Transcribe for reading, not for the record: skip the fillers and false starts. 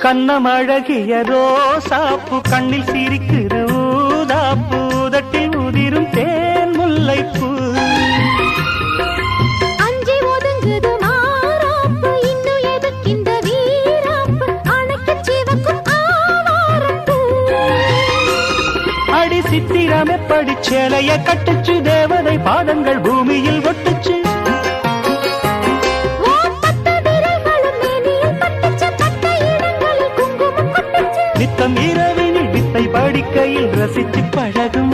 கண்ணம் அழகிய ரோசாப்பு கண்ணில் சிரிக்கிற ஊதாப்பு உதட்டில் உதிரும் தேன் முல்லைப்பூ அஞ்சி ஒதுங்குது மாறாப்பு இன்னும் எதுக்கு இந்த வீராப்பு அணைக்கு சிவக்கும் ஆவாரப்பூ அடி சித்திரமே படிச்சேலைய கட்டுச்சு தேவதை பாதங்கள் பூமியில் ஒட்டுச்சு நித்தம் இரவினில் வித்தை படிக்கையில் ரசிச்சு பழகும்